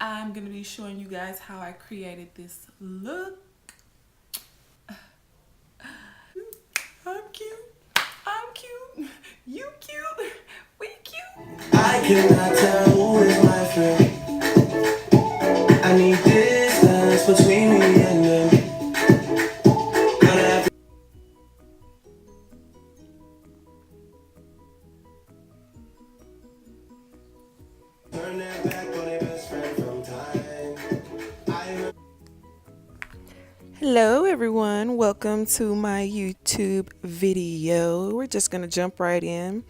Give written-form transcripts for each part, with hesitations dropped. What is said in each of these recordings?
I'm going to be showing you guys how I created this look. I'm cute. I'm cute. You cute. We cute. I cannot tell who is my friend. I need distance between me and them. Turn their back on their best friend from time. Hello everyone, welcome to my YouTube video. We're just gonna jump right in.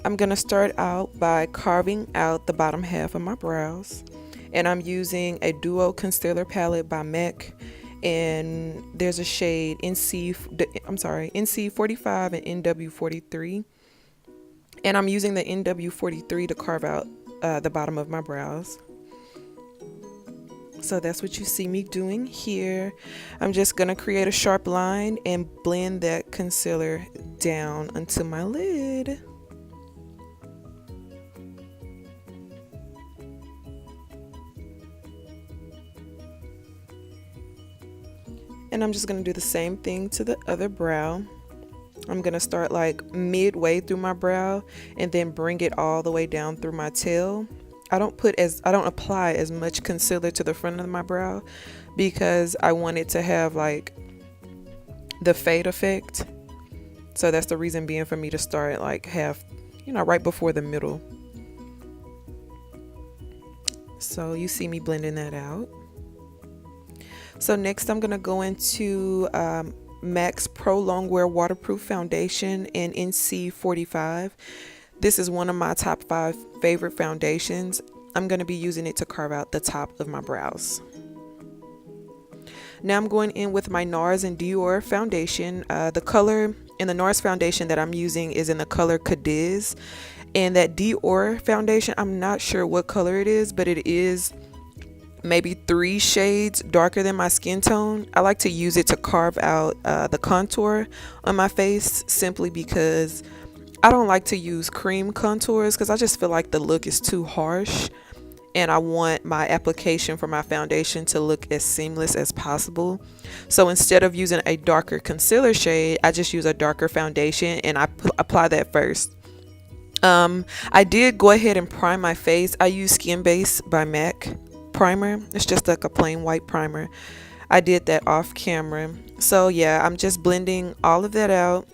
I'm gonna start out by carving out the bottom half of my brows, and I'm using a duo concealer palette by MAC, and there's a shade NC45 and NW43, and I'm using the NW43 to carve out the bottom of my brows. So that's what you see me doing here. I'm just gonna create a sharp line and blend that concealer down onto my lid. And I'm just gonna do the same thing to the other brow. I'm gonna start like midway through my brow and then bring it all the way down through my tail. I don't apply as much concealer to the front of my brow because I want it to have like the fade effect. So that's the reason being for me to start like half, right before the middle. So you see me blending that out. So next I'm gonna go into MAC's Pro Longwear Waterproof Foundation in NC45. This is one of my top 5 favorite foundations. I'm going to be using it to carve out the top of my brows. Now I'm going in with my NARS and Dior foundation. The color in the NARS foundation that I'm using is in the color Cadiz. And that Dior foundation, I'm not sure what color it is, but it is maybe 3 shades darker than my skin tone. I like to use it to carve out the contour on my face simply because I don't like to use cream contours because I just feel like the look is too harsh, and I want my application for my foundation to look as seamless as possible. So instead of using a darker concealer shade, I just use a darker foundation and I apply that first. I did go ahead and prime my face. I use Skin Base by MAC primer. It's just like a plain white primer. I did that off camera. So yeah, I'm just blending all of that out.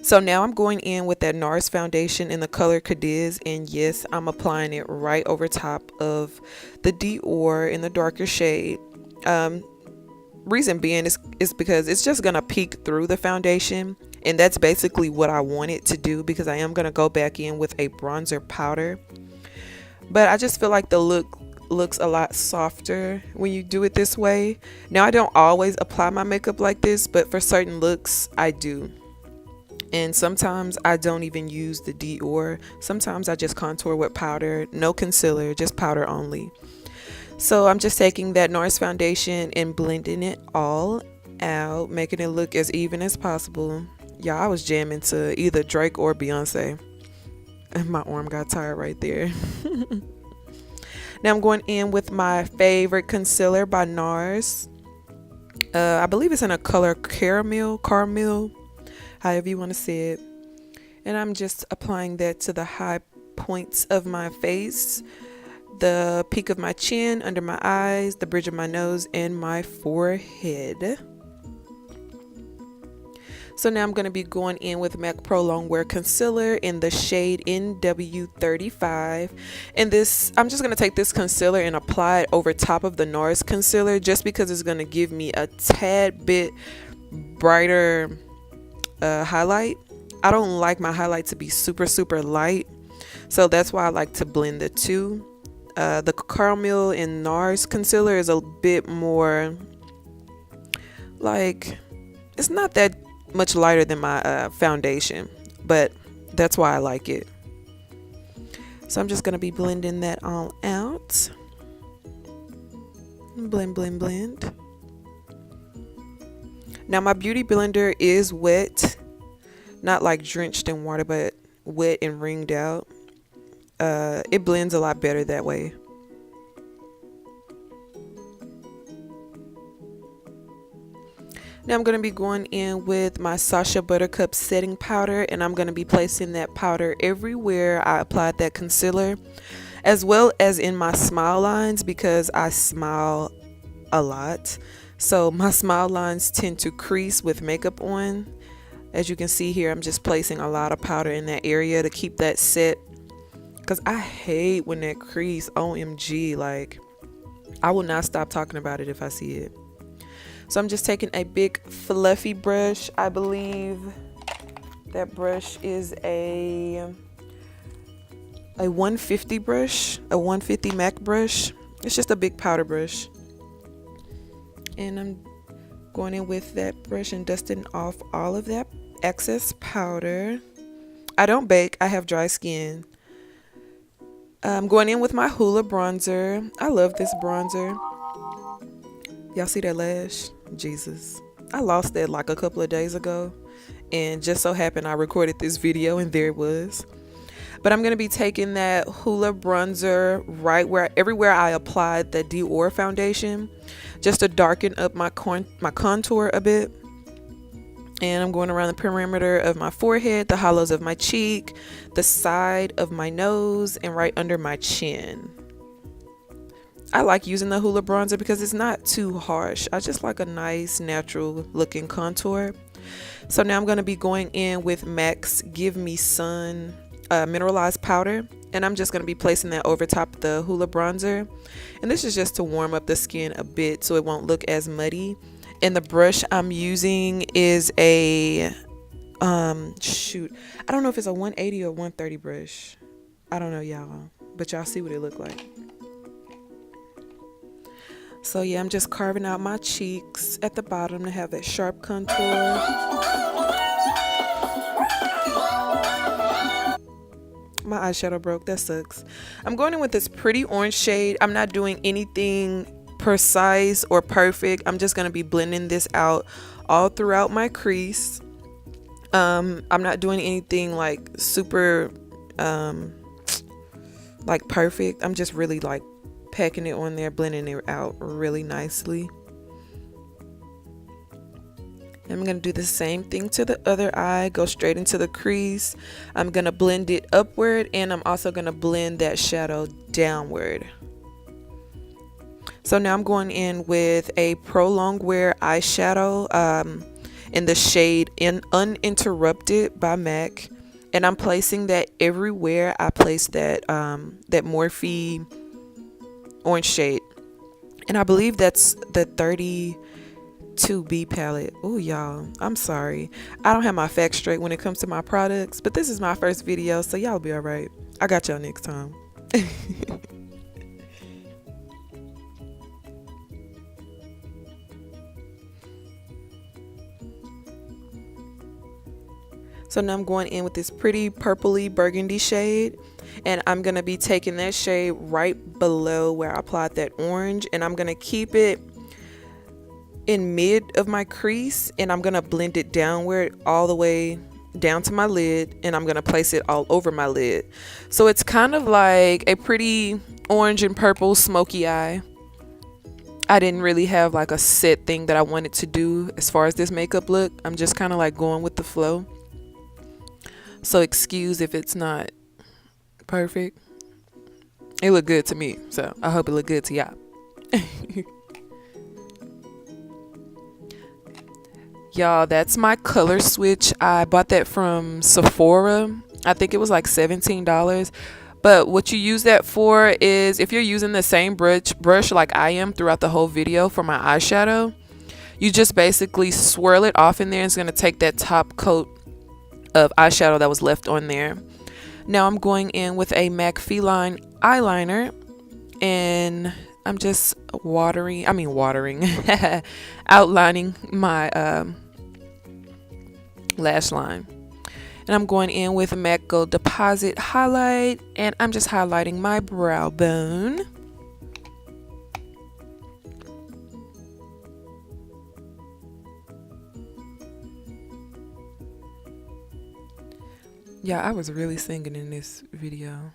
So now I'm going in with that NARS foundation in the color Cadiz, and yes, I'm applying it right over top of the Dior in the darker shade. Reason being is because it's just gonna peek through the foundation, and that's basically what I want it to do because I am gonna go back in with a bronzer powder. But I just feel like the look looks a lot softer when you do it this way. Now I don't always apply my makeup like this, but for certain looks I do. And sometimes I don't even use the Dior. Sometimes I just contour with powder, no concealer, just powder only. So I'm just taking that NARS foundation and blending it all out, making it look as even as possible. Yeah, I was jamming to either Drake or Beyonce. And my arm got tired right there. Now I'm going in with my favorite concealer by NARS. I believe it's in a color caramel, however you want to say it. And I'm just applying that to the high points of my face, the peak of my chin, under my eyes, the bridge of my nose, and my forehead. So now I'm going to be going in with MAC Pro Longwear Concealer in the shade NW35. And this, I'm just going to take this concealer and apply it over top of the NARS concealer just because it's going to give me a tad bit brighter highlight. I don't like my highlight to be super light, so that's why I like to blend the two. The caramel in NARS concealer is a bit more like, it's not that much lighter than my foundation, but that's why I like it. So I'm just going to be blending that all out. Blend. Now my beauty blender is wet, not like drenched in water, but wet and wringed out. It blends a lot better that way. Now I'm going to be going in with my Sacha Buttercup setting powder, and I'm going to be placing that powder everywhere I applied that concealer, as well as in my smile lines, because I smile a lot. So my smile lines tend to crease with makeup on. As you can see here, I'm just placing a lot of powder in that area to keep that set, because I hate when that crease, OMG, like I will not stop talking about it if I see it. So I'm just taking a big fluffy brush. I believe that brush is a 150 brush, a 150 MAC brush. It's just a big powder brush. And I'm going in with that brush and dusting off all of that excess powder. I don't bake, I have dry skin. I'm going in with my Hoola bronzer. I love this bronzer. Y'all see that lash? Jesus. I lost that like a couple of days ago, and just so happened I recorded this video and there it was. But I'm going to be taking that Hoola bronzer right where everywhere I applied the Dior foundation, just to darken up my contour a bit. And I'm going around the perimeter of my forehead, the hollows of my cheek, the side of my nose, and right under my chin. I like using the Hoola bronzer because it's not too harsh. I just like a nice natural looking contour. So now I'm going to be going in with MAC's Give Me Sun mineralized powder, and I'm just going to be placing that over top of the Hoola bronzer. And this is just to warm up the skin a bit so it won't look as muddy. And the brush I'm using is a shoot, I don't know if it's a 180 or 130 brush. I don't know, y'all, but y'all see what it looked like. So yeah, I'm just carving out my cheeks at the bottom to have that sharp contour. My eyeshadow broke, that sucks. I'm going in with this pretty orange shade. I'm not doing anything precise or perfect. I'm just going to be blending this out all throughout my crease. I'm not doing anything like super like perfect. I'm just really like packing it on there, blending it out really nicely. I'm going to do the same thing to the other eye, go straight into the crease. I'm going to blend it upward, and I'm also going to blend that shadow downward. So now I'm going in with a Pro Longwear eyeshadow in the shade Uninterrupted by MAC, and I'm placing that everywhere I place that that Morphe orange shade, and I believe that's the 32B palette. Oh y'all, I'm sorry, I don't have my facts straight when it comes to my products, but this is my first video, so y'all be all right. I got y'all next time. So now I'm going in with this pretty purpley burgundy shade, and I'm going to be taking that shade right below where I applied that orange, and I'm going to keep it in mid of my crease, and I'm going to blend it downward all the way down to my lid, and I'm going to place it all over my lid. So it's kind of like a pretty orange and purple smoky eye. I didn't really have like a set thing that I wanted to do as far as this makeup look. I'm just kind of like going with the flow. So excuse if it's not perfect. It looked good to me, so I hope it looked good to y'all. Y'all, that's my color switch. I bought that from Sephora. I think it was like $17. But what you use that for is, if you're using the same brush like I am throughout the whole video for my eyeshadow, you just basically swirl it off in there, and it's going to take that top coat of eyeshadow that was left on there. Now I'm going in with a MAC Feline eyeliner, and I'm just outlining my lash line. And I'm going in with a MAC Gold Deposit highlight, and I'm just highlighting my brow bone. Yeah, I was really singing in this video.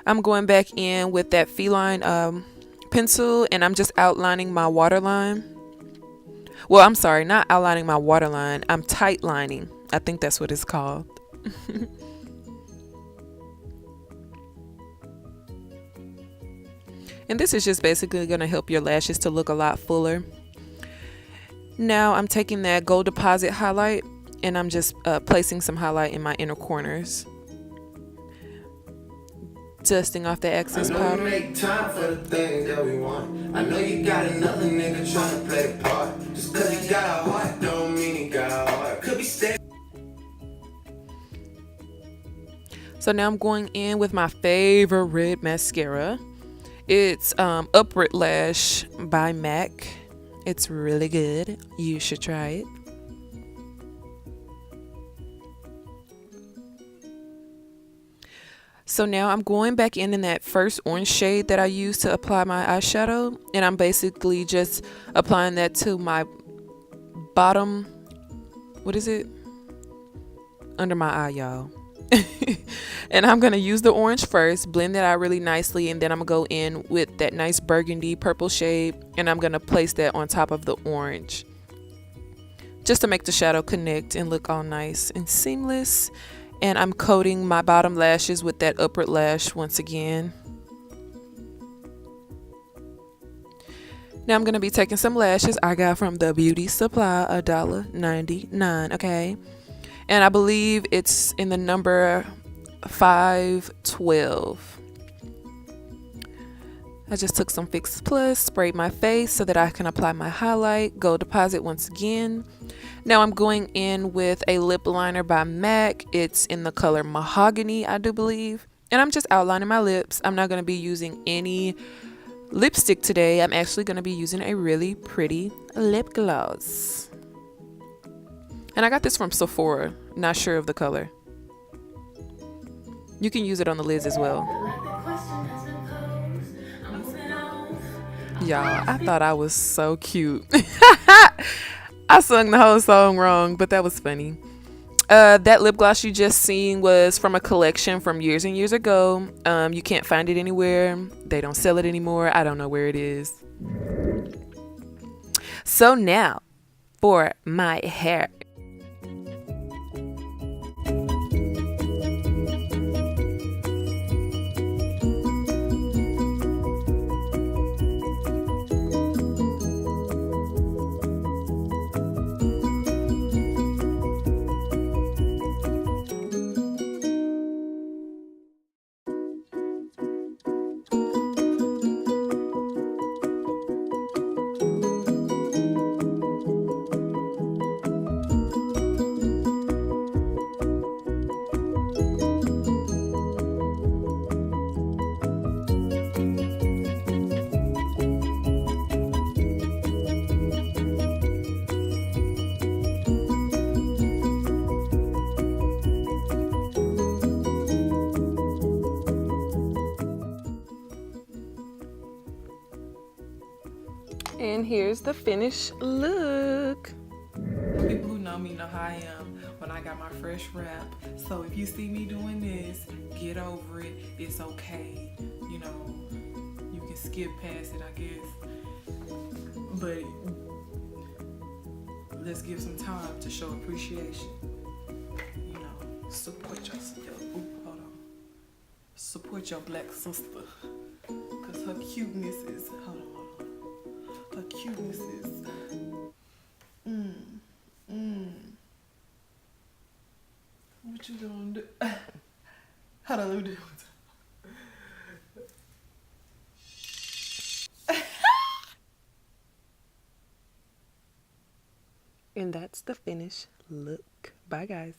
I'm going back in with that Feline pencil, and I'm just outlining my waterline. Well, I'm sorry, not outlining my waterline. I'm tight lining. I think that's what it's called. And this is just basically going to help your lashes to look a lot fuller. Now I'm taking that gold deposit highlight and I'm just placing some highlight in my inner corners. Dusting off the excess powder. Make time for the things that we want. I know you got another nigga trying to play the part. Just cause he got a heart, don't mean he got a heart. Could be steady. So now I'm going in with my favorite mascara. It's Upward Lash by MAC. It's really good. You should try it. So now I'm going back in that first orange shade that I used to apply my eyeshadow, and I'm basically just applying that to my bottom, what is it? Under my eye, y'all. And I'm going to use the orange first, blend that out really nicely, and then I'm going to go in with that nice burgundy purple shade, and I'm going to place that on top of the orange just to make the shadow connect and look all nice and seamless. And I'm coating my bottom lashes with that upward lash once again. Now I'm going to be taking some lashes I got from the Beauty Supply, $1.99, okay? And I believe it's in the number 512. I just took some Fix Plus, sprayed my face so that I can apply my highlight, Gold Deposit once again. Now I'm going in with a lip liner by MAC. It's in the color Mahogany, I do believe. And I'm just outlining my lips. I'm not going to be using any lipstick today. I'm actually going to be using a really pretty lip gloss. And I got this from Sephora. Not sure of the color. You can use it on the lids as well. Y'all, I thought I was so cute. I sung the whole song wrong, but that was funny. That lip gloss you just seen was from a collection from years and years ago. You can't find it anywhere. They don't sell it anymore. I don't know where it is. So now for my hair. And here's the finished look. People who know me know how I am when I got my fresh wrap. So if you see me doing this, get over it. It's okay. You know, you can skip past it, I guess. But let's give some time to show appreciation. You know, support yourself. Ooh, hold on. Support your black sister. Because her cuteness is, hold on. Her cuteness is what you gonna do? Hold on, let me do it. And that's the finished look. Bye guys.